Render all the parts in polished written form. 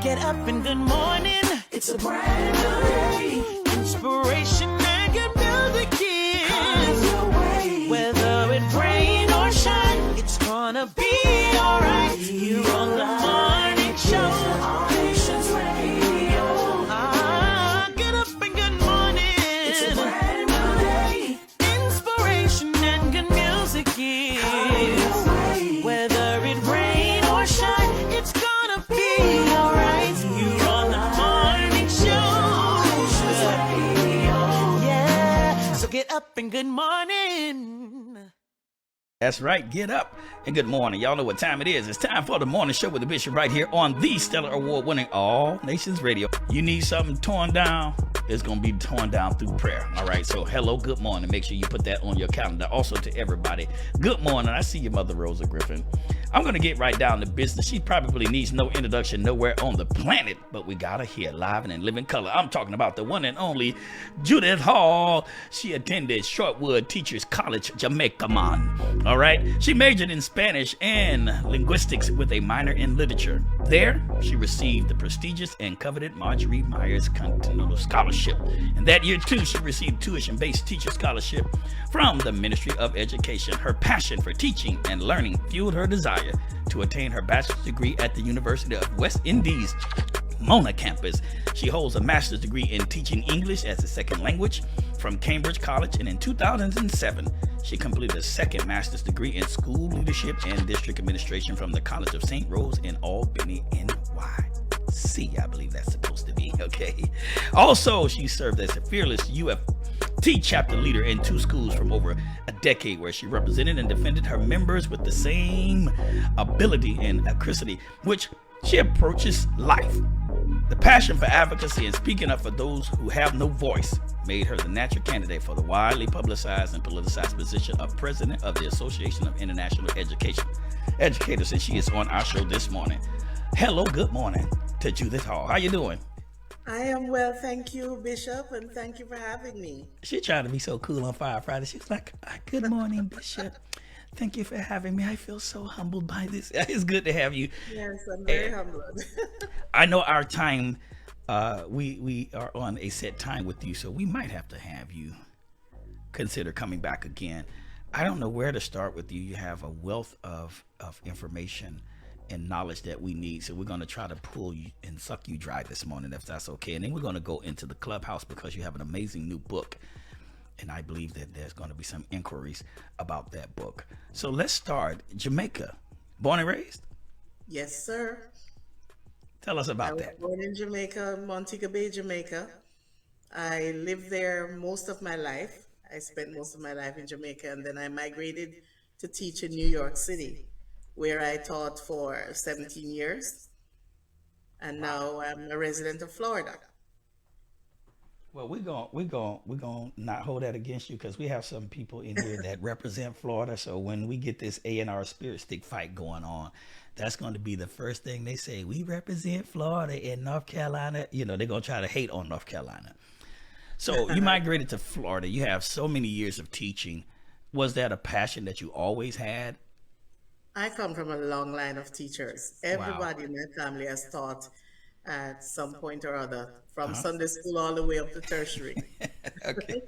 Get up and good morning. It's a brand new day. Inspiration and good music is your way. Whether it rain or shine, it's gonna be alright. You're on the morning show. All Nations Radio. Get up and good morning. It's a brand new day. Inspiration and good music is your way. Whether it rain or shine, it's gonna be alright. You're on the morning show. Yeah. So get up and good morning. That's right. Get up and good morning. Y'all know what time it is. It's time for the morning show with the Bishop right here on the Stellar Award winning All Nations Radio. You need something torn down? It's going to be torn down through prayer. All right. So hello, good morning. Make sure you put that on your calendar. Also to everybody, good morning. I see your mother, Rosa Griffin. I'm going to get right down to business. She probably needs no introduction nowhere on the planet, but we got her here live and in living color. I'm talking about the one and only Judith Hall. She attended Shortwood Teachers College, Jamaica, man. All right. She majored in Spanish and linguistics with a minor in literature. There, she received the prestigious and coveted Marjorie Myers Continental Scholarship. And that year, too, she received tuition-based teacher scholarship from the Ministry of Education. Her passion for teaching and learning fueled her desire to attain her bachelor's degree at the University of West Indies Mona campus. She holds a master's degree in teaching English as a second language from Cambridge College, and in 2007, she completed a second master's degree in school leadership and district administration from the College of St. Rose in Albany, NYC. I believe that's supposed to be, okay? Also, she served as a fearless UFT chapter leader in 2 schools from over a decade, where she represented and defended her members with the same ability and acrity which she approaches life. The passion for advocacy and speaking up for those who have no voice made her the natural candidate for the widely publicized and politicized position of president of the Association of International Educators, and she is on our show this morning. Hello, good morning to Judith Hall. How you doing? I am well, thank you, Bishop, and thank you for having me. She tried to be so cool on Fire Friday. She's like, good morning, Bishop. Thank you for having me. I feel so humbled by this. It's good to have you. Yes, I'm very humbled. I know our time, we are on a set time with you, so we might have to have you consider coming back again. I don't know where to start with you. You have a wealth of information and knowledge that we need, so we're going to try to pull you and suck you dry this morning, if that's okay. And then we're going to go into the clubhouse because you have an amazing new book, and I believe that there's going to be some inquiries about that book. So let's start. Jamaica, born and raised? Yes, sir. Tell us about that. I was born in Jamaica, Montego Bay, Jamaica. I lived there most of my life. I spent most of my life in Jamaica, and then I migrated to teach in New York City, where I taught for 17 years. And now I'm a resident of Florida. Well, we're gonna not hold that against you, because we have some people in here that represent Florida. So when we get this A&R spirit stick fight going on, that's going to be the first thing they say. We represent Florida in North Carolina. You know, they're gonna try to hate on North Carolina. So you migrated to Florida. You have so many years of teaching. Was that a passion that you always had? I come from a long line of teachers. Everybody in my family has taught at some point or other, from Sunday school all the way up to tertiary. Okay.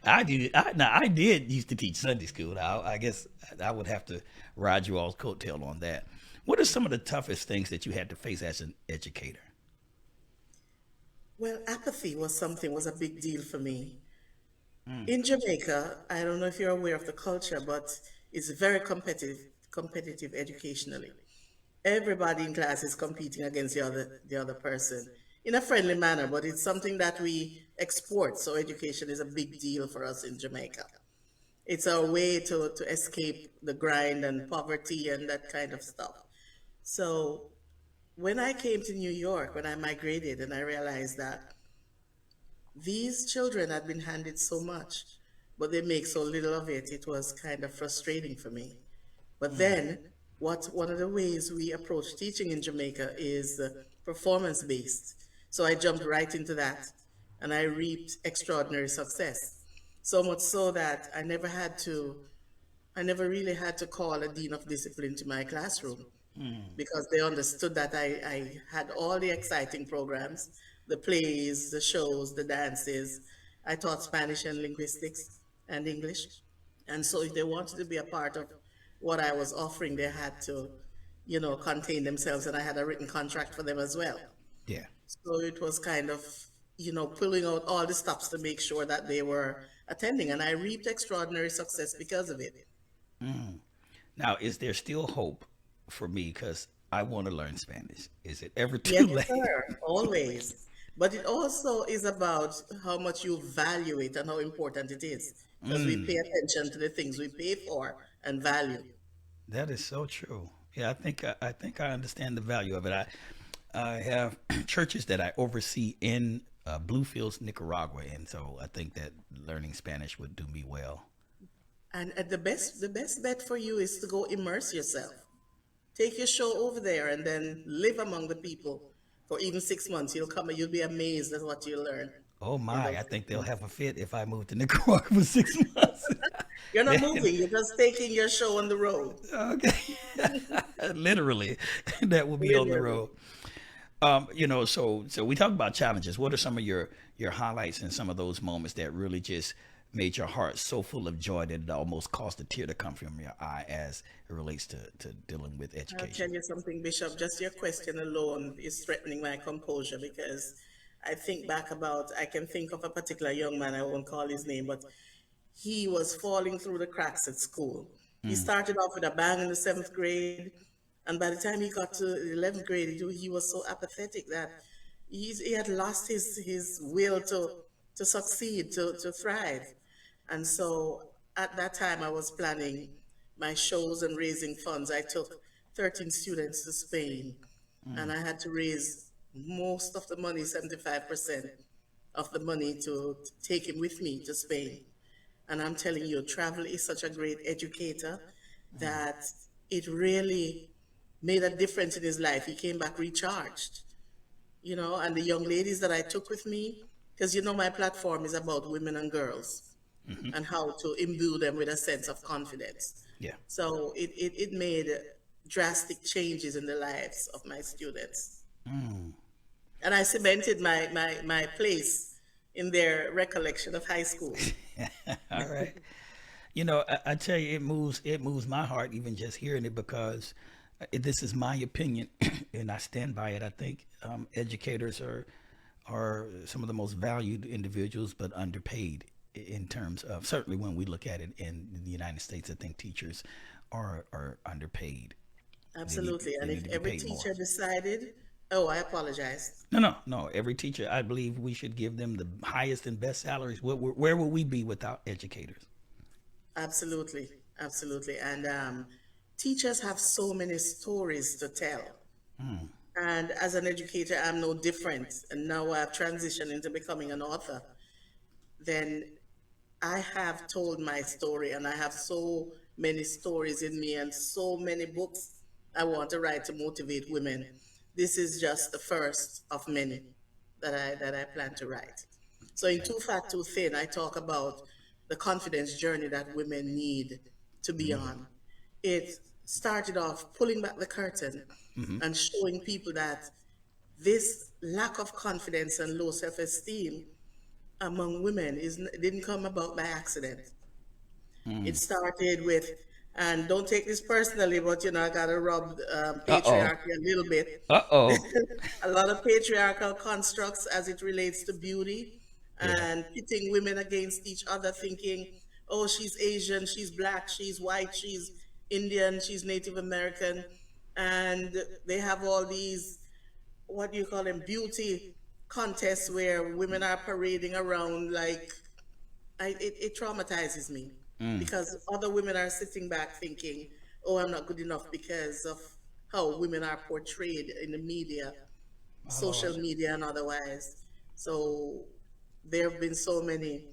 I did used to teach Sunday school. I guess I would have to ride you all's coattail on that. What are some of the toughest things that you had to face as an educator? Well, apathy was a big deal for me. In Jamaica, I don't know if you're aware of the culture, but it's very competitive educationally. Everybody in class is competing against the other person in a friendly manner, but it's something that we export. So education is a big deal for us in Jamaica. It's our way to escape the grind and poverty and that kind of stuff. So when I came to New York, when I migrated, and I realized that these children had been handed so much, but they make so little of it, it was kind of frustrating for me. But then one of the ways we approach teaching in Jamaica is performance-based. So I jumped right into that, and I reaped extraordinary success. So much so that I never really had to call a dean of discipline to my classroom. because they understood that I had all the exciting programs, the plays, the shows, the dances. I taught Spanish and linguistics and English. And so if they wanted to be a part of what I was offering, they had to, contain themselves. And I had a written contract for them as well. Yeah. So it was kind of, pulling out all the stops to make sure that they were attending. And I reaped extraordinary success because of it. Now, is there still hope for me? Because I want to learn Spanish. Is it ever too Yes, late? sir, always. But it also is about how much you value it and how important it is. Because we pay attention to the things we pay for and value. That is so true. Yeah, I think I understand the value of it. I have churches that I oversee in Bluefields, Nicaragua, and so I think that learning Spanish would do me well. And the best bet for you is to go immerse yourself. Take your show over there and then live among the people for even 6 months. You'll come and you'll be amazed at what you learn Oh in my, those I six think they'll months. have a fit if I move to Nicaragua for 6 months. You're not moving, you're just taking your show on the road. Okay. Literally, that will be on the Literally. road. So we talk about challenges. What are some of your highlights and some of those moments that really just made your heart so full of joy that it almost caused a tear to come from your eye as it relates to dealing with I'll education? tell you something, Bishop. Just your question alone is threatening my composure because I can think of a particular young man, I won't call his name, but he was falling through the cracks at school. He started off with a bang in the seventh grade, and by the time he got to the 11th grade, he was so apathetic that he had lost his will to succeed, to thrive. And so at that time, I was planning my shows and raising funds. I took 13 students to Spain, and I had to raise most of the money, 75% of the money, to take him with me to Spain. And I'm telling you, travel is such a great educator that it really made a difference in his life. He came back recharged, and the young ladies that I took with me, because my platform is about women and girls and how to imbue them with a sense of confidence. Yeah. So it made drastic changes in the lives of my students. And I cemented my place in their recollection of high school. All right. I tell you, it moves my heart even just hearing it because this is my opinion, and I stand by it. I think educators are some of the most valued individuals, but underpaid in terms of certainly when we look at it in the United States. I think teachers are underpaid. They need Absolutely. they And need if to be every paid more. teacher decided, oh, I apologize. No, no, no. Every teacher, I believe we should give them the highest and best salaries. Where would we be without educators? Absolutely. Absolutely. And teachers have so many stories to tell. And as an educator, I'm no different. And now I've transitioned into becoming an author. Then I have told my story, and I have so many stories in me and so many books I want to write to motivate women. This is just the first of many that I plan to write. So in Okay. Too Fat, Too Thin, I talk about the confidence journey that women need to be on. It started off pulling back the curtain and showing people that this lack of confidence and low self-esteem among women didn't come about by accident. It started with, and don't take this personally, but I gotta rub Uh oh. patriarchy a little bit. Uh oh. A lot of patriarchal constructs as it relates to beauty Yeah. and pitting women against each other, thinking, oh, she's Asian, she's black, she's white, she's Indian, she's Native American. And they have all these, what do you call them, beauty contests where women are parading around like, it traumatizes me because other women are sitting back thinking, oh, I'm not good enough because of how women are portrayed in the media, My Lord. social media, and otherwise. So there have been so many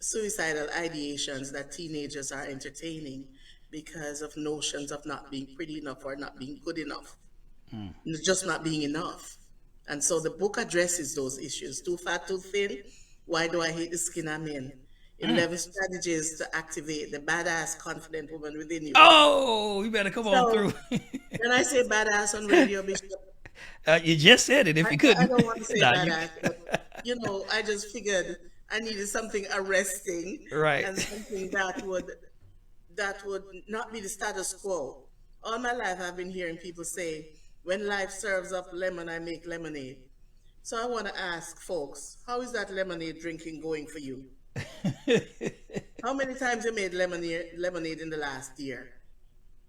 suicidal ideations that teenagers are entertaining because of notions of not being pretty enough or not being good enough, just not being enough. And so the book addresses those issues. Too fat, too thin. Why do I hate the skin I'm in? 11 strategies to activate the badass, confident woman within you. Oh, you better come on So through. when I say badass on radio, Bishop, You just said it if you couldn't. I don't want to say Nah, badass, but I just figured I needed something arresting Right. and something that would not be the status quo. All my life I've been hearing people say, when life serves up lemon, I make lemonade. So I want to ask folks, how is that lemonade drinking going for you? How many times you made lemonade in the last year?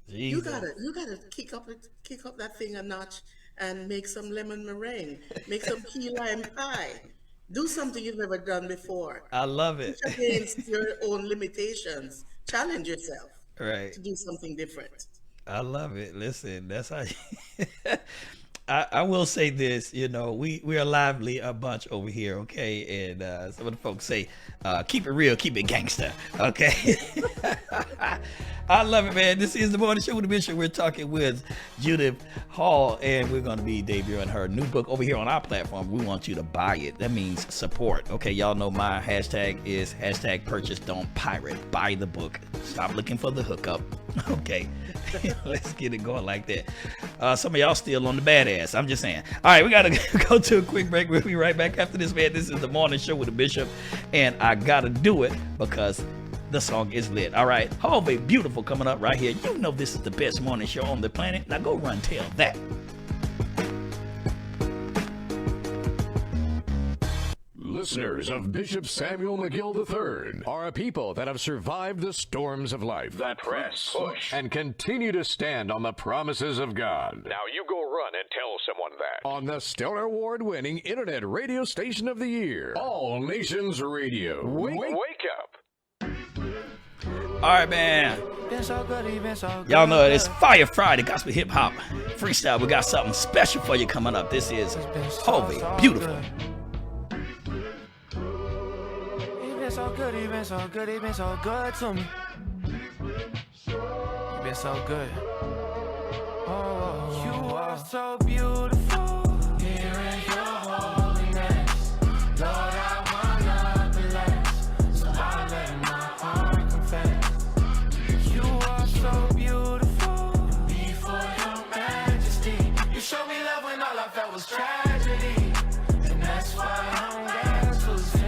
You Jesus. gotta kick up that thing a notch and make some lemon meringue, make some key lime pie. Do something you've never done before. I love it. Push against your own limitations. Challenge yourself Right. to do something different. I love it. Listen, that's how I will say this, we are lively a bunch over here, okay? And some of the folks say, keep it real, keep it gangster, okay? I love it, man. This is the Morning Show with the Bishop. We're talking with Judith Hall, and we're going to be debuting her new book over here on our platform. We want you to buy it. That means support, okay? Y'all know my hashtag is #purchase don't pirate. Buy the book. Stop looking for the hookup, okay? Let's get it going like that. Some of y'all still on the badass. I'm just saying. All right, we got to go to a quick break. We'll be right back after this, man. This is the Morning Show with the Bishop, and I got to do it because the song is lit. All right, Harvey Beautiful coming up right here. You know this is the best morning show on the planet. Now go run tell that. Listeners of Bishop Samuel McGill III are a people that have survived the storms of life, that press, push, and continue to stand on the promises of God. Now you go run and tell someone that. On the Stellar Award-winning Internet Radio Station of the Year, All Nations Radio. Wake up. All right, man. Y'all know it. It's Fire Friday, Gospel Hip Hop Freestyle. We got something special for you coming up. This is Harvey Beautiful. So good, he been so good, he been so good to me. He been so good. Oh, you are so beautiful. Here in your holiness, Lord, I wanna bless. So I let my heart confess. You are so beautiful. Before your majesty, you showed me love when all I felt was tragedy, and that's why I'm glad to sing.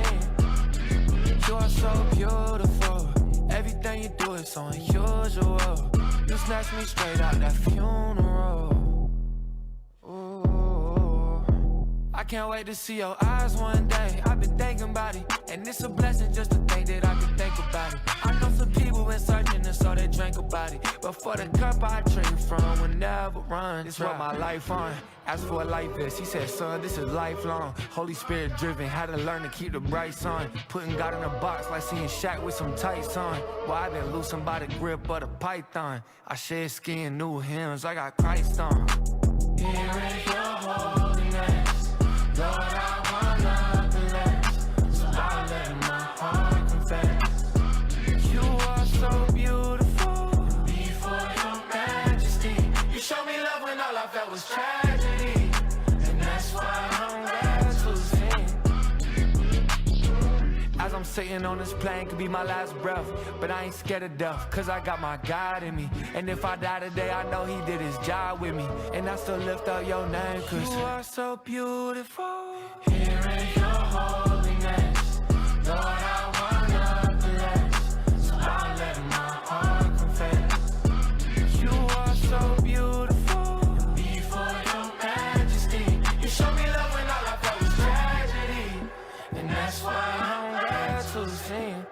You are so beautiful. Everything you do is so unusual. You snatched me straight out that funeral. Ooh. I can't wait to see your eyes one day. I've been thinking about it, and it's a blessing just to think that I can think about it. I know some people been searching and so they drink about it, but for the cup I drink from will never run. It's what my life on. Asked for a life vest, he said, son, this is lifelong. Holy Spirit driven, had to learn to keep the bright sun. Putting God in a box like seeing Shaq with some tights on. Well, I been loosened by the grip of the python. I shed skin, new hymns, I got Christ on. Here in your holiness, Lord, I wanna bless. So I let my heart confess. You are so beautiful. Before your majesty, you showed me love when all I felt was tragedy. As I'm sitting on this plane, could be my last breath, but I ain't scared of death, cause I got my God in me. And if I die today, I know he did his job with me, and I still lift up your name, cause you are so beautiful. Here in your holiness, Lord, I wanna bless. So I let my heart confess. You are so beautiful. Before your majesty, you showed me love when all I felt was tragedy, and that's why I'm glad to sing.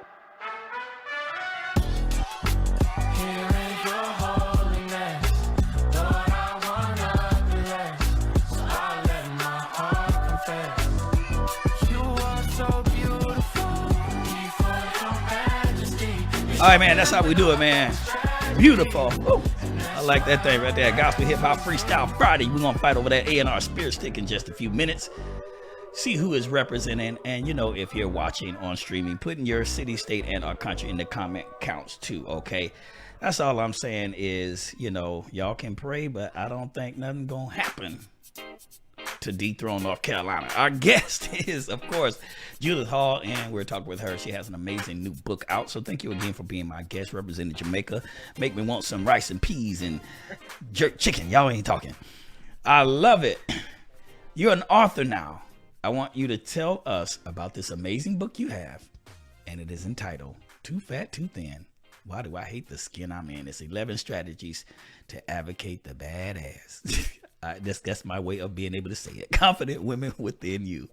Here in your holiness, Lord, I wanna bless. So I let my heart confess. You are so beautiful. Before your majesty. All right, man, that's how we do it, man. Beautiful. Woo. I like that thing right there. Gospel Hip Hop Freestyle Friday. We're going to fight over that A&R Spirit Stick in just a few minutes. See who is representing, and if you're watching on streaming, putting your city, state, and our country in the comment counts too, okay? That's all I'm saying is, y'all can pray, but I don't think nothing gonna happen to dethrone North Carolina. Our guest is, of course, Judith Hall, and we're talking with her. She has an amazing new book out. So thank you again for being my guest, representing Jamaica. Make me want some rice and peas and jerk chicken. Y'all ain't talking. I love it. You're an author now. I want you to tell us about this amazing book you have, and it is entitled Too Fat, Too Thin. Why do I hate the skin I'm in? It's 11 strategies to advocate the badass. That's my way of being able to say it. Confident women within you.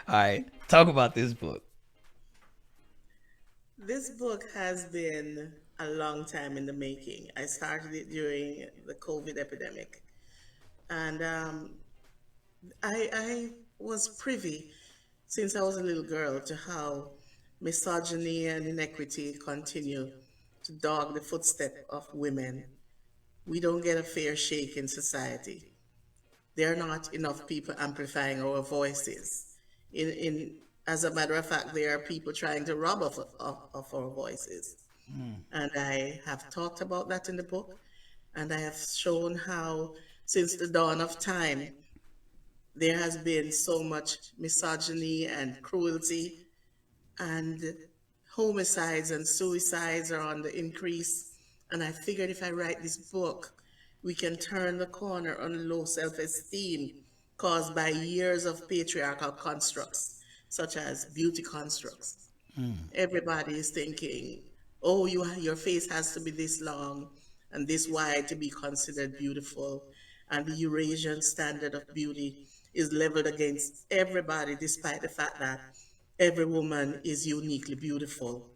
All right, talk about this book. This book has been a long time in the making. I started it during the COVID epidemic. And I was privy, since I was a little girl, to how misogyny and inequity continue to dog the footstep of women. We don't get a fair shake in society. There are not enough people amplifying our voices. As a matter of fact, there are people trying to rob of our voices. And I have talked about that in the book, and I have shown how, since the dawn of time, there has been so much misogyny and cruelty, and homicides and suicides are on the increase. And I figured if I write this book, we can turn the corner on low self-esteem caused by years of patriarchal constructs, such as beauty constructs. Everybody is thinking, oh, your face has to be this long and this wide to be considered beautiful. And the Eurasian standard of beauty is leveled against everybody, despite the fact that every woman is uniquely beautiful.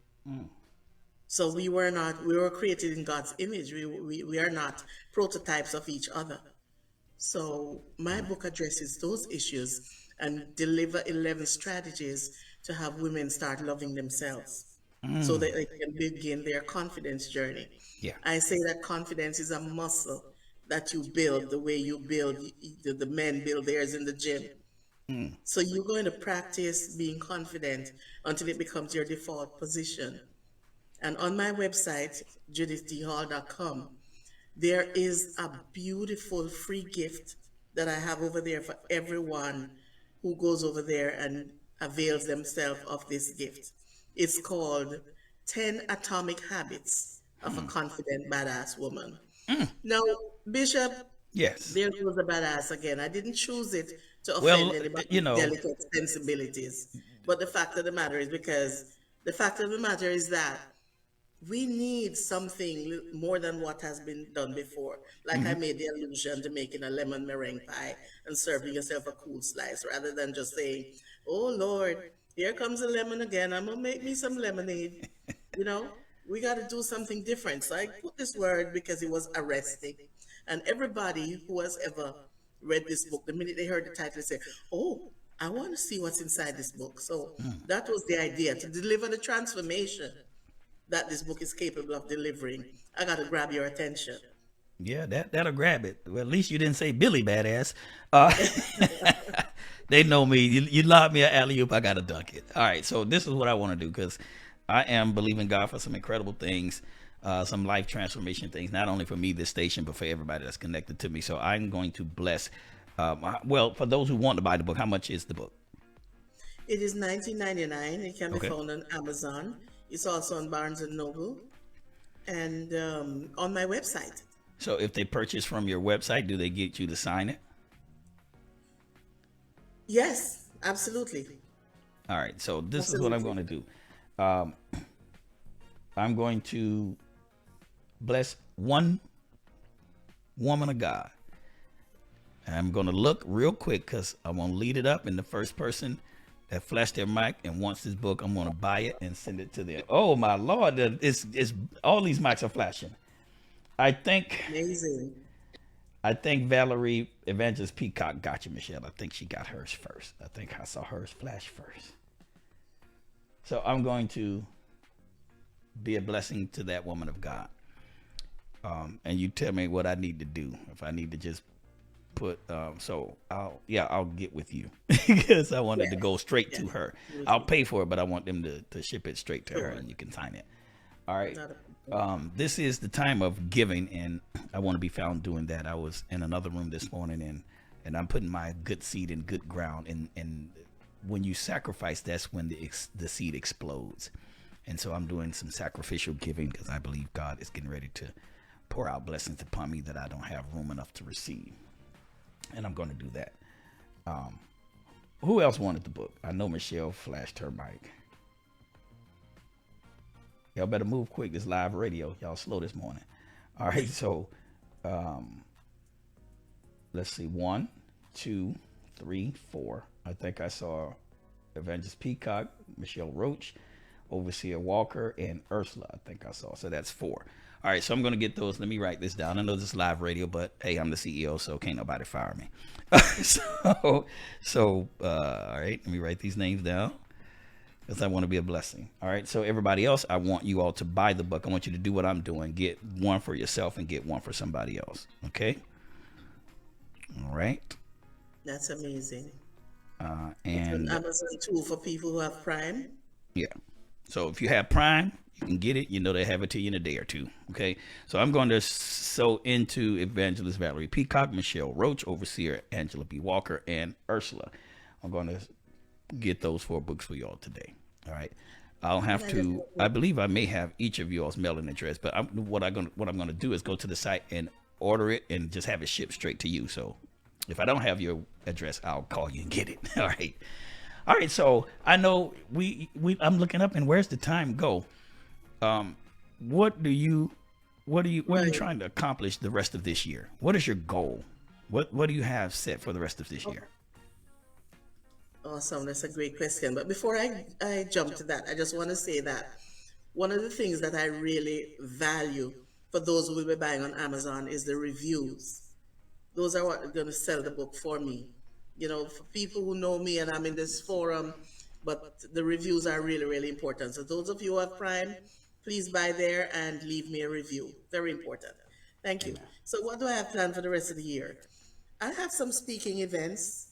So we were created in God's image. We are not prototypes of each other. So my book addresses those issues and deliver 11 strategies to have women start loving themselves so that they can begin their confidence journey. Yeah. I say that confidence is a muscle that you build the way you build, the men build theirs in the gym. So you're going to practice being confident until it becomes your default position. And on my website, judithdhall.com, there is a beautiful free gift that I have over there for everyone who goes over there and avails themselves of this gift. It's called 10 Atomic Habits of a Confident Badass Woman. Now, Bishop, Yes. there goes the badass again. I didn't choose it to offend Well, anybody's you know, delicate sensibilities. But the fact of the matter is that we need something more than what has been done before. Like I made the allusion to making a lemon meringue pie and serving yourself a cool slice rather than just saying, oh Lord, here comes the lemon again. I'm going to make me some lemonade. You know, we got to do something different. So I put this word because it was arresting. And everybody who has ever read this book, the minute they heard the title, they say, oh, I want to see what's inside this book. So that was the idea, to deliver the transformation that this book is capable of delivering. I got to grab your attention. Yeah, that'll grab it. Well, at least you didn't say Billy Badass. They know me. You lob me an alley-oop, I got to dunk it. All right, so this is what I want to do, because I am believing God for some incredible things, some life transformation things, not only for me, this station, but for everybody that's connected to me. So I'm going to bless, well, for those who want to buy the book, how much is the book? It is $19.99. It can be Okay. found on Amazon. It's also on Barnes & Noble and on my website. So if they purchase from your website, do they get you to sign it? Yes, absolutely. All right, so this is what I'm going to do. I'm going to bless one woman of God. And I'm going to look real quick because I'm going to lead it up, and the first person that flashed their mic and wants this book, I'm going to buy it and send it to them. Oh, my Lord, it's all these mics are flashing. I think Amazing. Valerie Evangelist Peacock got you, Michelle. I think she got hers first. I think I saw hers flash first. So I'm going to be a blessing to that woman of God. And you tell me what I need to do. If I need to just put, I'll get with you because I wanted to go straight to her. I'll pay for it, but I want them to ship it straight to her and you can sign it. All right. This is the time of giving, and I want to be found doing that. I was in another room this morning, and and I'm putting my good seed in good ground. And when you sacrifice, that's when the seed explodes. And so I'm doing some sacrificial giving because I believe God is getting ready to pour out blessings upon me that I don't have room enough to receive. And I'm going to do that. Who else wanted the book? I know Michelle flashed her mic. Y'all better move quick. This live radio. Y'all slow this morning. All right. So let's see. 1, 2, 3, 4. I think I saw Evangelist Peacock, Michelle Roach, Overseer Walker, and Ursula. I think I saw. So that's 4. All right, so I'm going to get those. Let me write this down. I know this is live radio, but hey, I'm the CEO, so can't nobody fire me. All right, let me write these names down because I want to be a blessing. All right, so everybody else, I want you all to buy the book. I want you to do what I'm doing. Get one for yourself and get one for somebody else, okay? All right. That's amazing. And it's on Amazon too for people who have Prime. Yeah. So if you have Prime, you can get it. You know they have it to you in a day or two. Okay. So I'm going to sow into Evangelist Valerie Peacock, Michelle Roach, Overseer Angela B. Walker, and Ursula. I'm going to get those 4 books for y'all today. All right. I'll have to. I believe I may have each of y'all's mailing address, but what I'm going to do is go to the site and order it and just have it shipped straight to you. So if I don't have your address, I'll call you and get it. All right. All right. So I know I'm looking up, and where's the time go? What are you trying to accomplish the rest of this year? What is your goal? What do you have set for the rest of this year? Awesome. That's a great question. But before I jump to that, I just want to say that one of the things that I really value for those who will be buying on Amazon is the reviews. Those are what are going to sell the book for me. You know, for people who know me and I'm in this forum, but the reviews are really, really important. So those of you who have Prime, please buy there and leave me a review. Very important. Thank you. So what do I have planned for the rest of the year? I have some speaking events.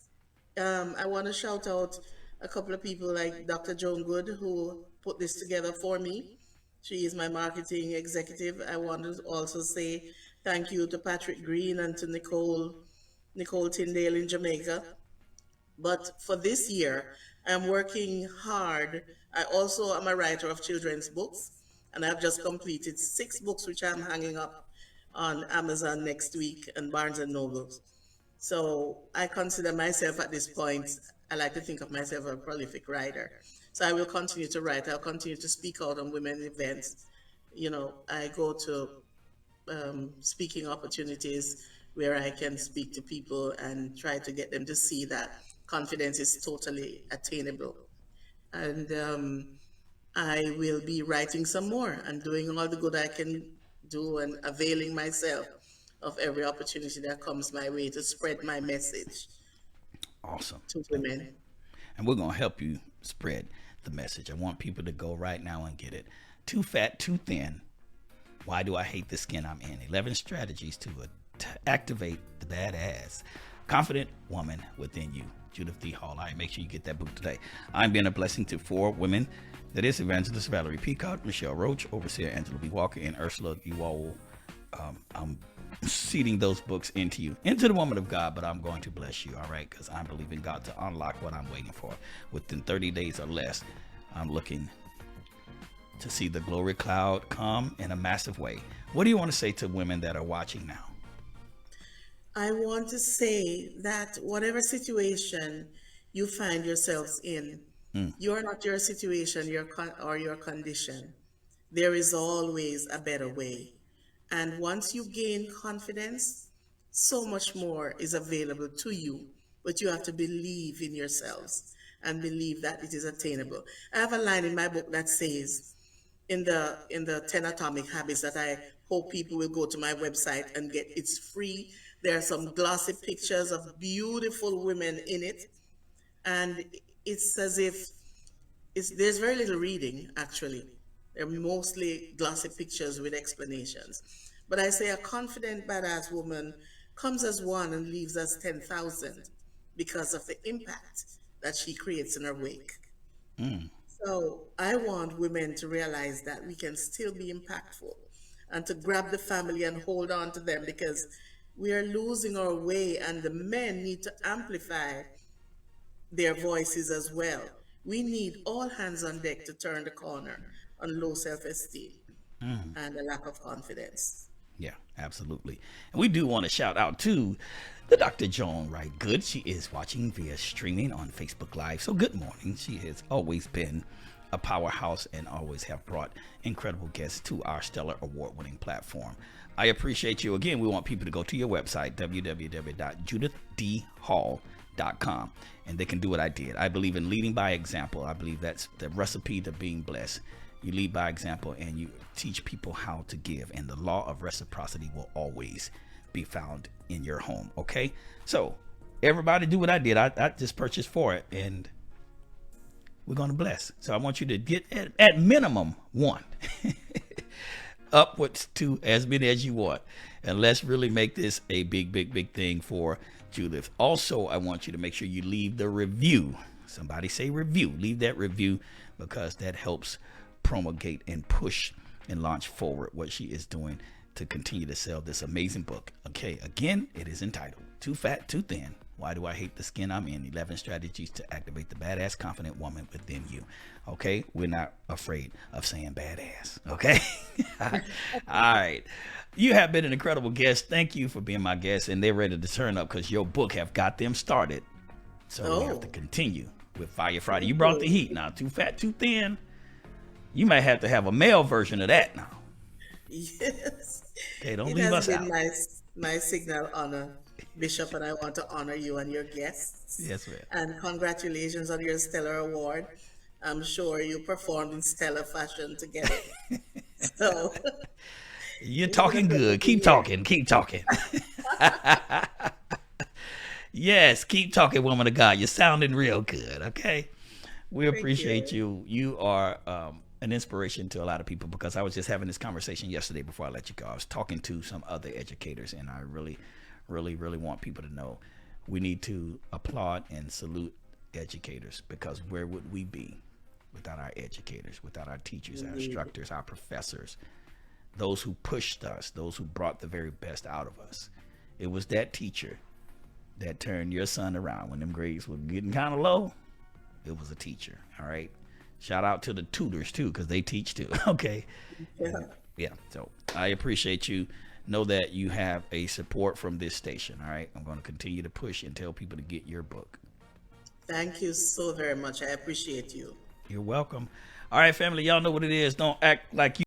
I want to shout out a couple of people like Dr. Joan Good, who put this together for me. She is my marketing executive. I want to also say thank you to Patrick Green and to Nicole Tyndale in Jamaica. But for this year, I'm working hard. I also am a writer of children's books, and I've just completed 6 books, which I'm hanging up on Amazon next week and Barnes and Nobles. So I consider myself at this point, I like to think of myself as a prolific writer. So I will continue to write. I'll continue to speak out on women events. You know, I go to speaking opportunities where I can speak to people and try to get them to see that confidence is totally attainable. And I will be writing some more and doing all the good I can do and availing myself of every opportunity that comes my way to spread my message. Awesome. To women. And we're going to help you spread the message. I want people to go right now and get it. Too fat, too thin. Why do I hate the skin I'm in? 11 strategies to activate the badass, confident woman within you. Judith Hall. All right, make sure you get that book today. I'm being a blessing to 4 women. That is Evangelist Valerie Peacock, Michelle Roach, Overseer Angela B. Walker, and Ursula. You all will, I'm seeding those books into the woman of God, but I'm going to bless you, all right, because I'm believing God to unlock what I'm waiting for. Within 30 days or less, I'm looking to see the glory cloud come in a massive way. What do you want to say to women that are watching now? I want to say that whatever situation you find yourselves in, you're not your situation or your condition. There is always a better way. And once you gain confidence, so much more is available to you, but you have to believe in yourselves and believe that it is attainable. I have a line in my book that says, in the 10 Atomic Habits, that I hope people will go to my website and get. It's free. There are some glossy pictures of beautiful women in it, and it's as if there's very little reading, actually. They're mostly glossy pictures with explanations. But I say a confident, badass woman comes as one and leaves as 10,000 because of the impact that she creates in her wake. So I want women to realize that we can still be impactful and to grab the family and hold on to them, because we are losing our way, and the men need to amplify their voices as well. We need all hands on deck to turn the corner on low self esteem and a lack of confidence. Yeah, absolutely. And we do want to shout out to the Dr. Joan Wright Good. She is watching via streaming on Facebook Live. So good morning. She has always been a powerhouse and always have brought incredible guests to our stellar award-winning platform. I appreciate you. Again, we want people to go to your website, www.judithdhall.com, and they can do what I did. I believe in leading by example. I believe that's the recipe to being blessed. You lead by example and you teach people how to give, and the law of reciprocity will always be found in your home. Okay, so everybody do what I did. I just purchased for it, and we're going to bless. So I want you to get at minimum one, upwards to as many as you want, and let's really make this a big thing for Judith. Also, I want you to make sure you leave the review. Somebody say review. Leave that review, because that helps promulgate and push and launch forward what she is doing to continue to sell this amazing book. Okay, again, it is entitled Too Fat, Too Thin, Why Do I Hate the Skin I'm In? 11 Strategies to Activate the Badass Confident Woman Within You. Okay, we're not afraid of saying badass. Okay. All right, you have been an incredible guest. Thank you for being my guest, and they're ready to turn up because your book have got them started. So we have to continue with Fire Friday. You brought the heat. Now Too Fat, Too Thin, you might have to have a male version of that now. Yes. Okay, don't leave us out. My signal honor, Bishop, and I want to honor you and your guests. Yes, ma'am. And congratulations on your stellar award. I'm sure you performed in stellar fashion to get it. So you're talking good. Keep talking. Keep talking. Yes, keep talking, woman of God. You're sounding real good. Okay. We appreciate you. You are an inspiration to a lot of people, because I was just having this conversation yesterday before I let you go. I was talking to some other educators, and I really want people to know we need to applaud and salute educators, because where would we be without our educators, without our teachers, our instructors, our professors, those who pushed us, those who brought the very best out of us. It was that teacher that turned your son around when them grades were getting kind of low. It was a teacher. All right. Shout out to the tutors too, because they teach too. Okay. Yeah. So I appreciate you. Know that you have a support from this station. All right. I'm going to continue to push and tell people to get your book. thank you so very much. I appreciate you. You're welcome. All right, family. Y'all know what it is. Don't act like you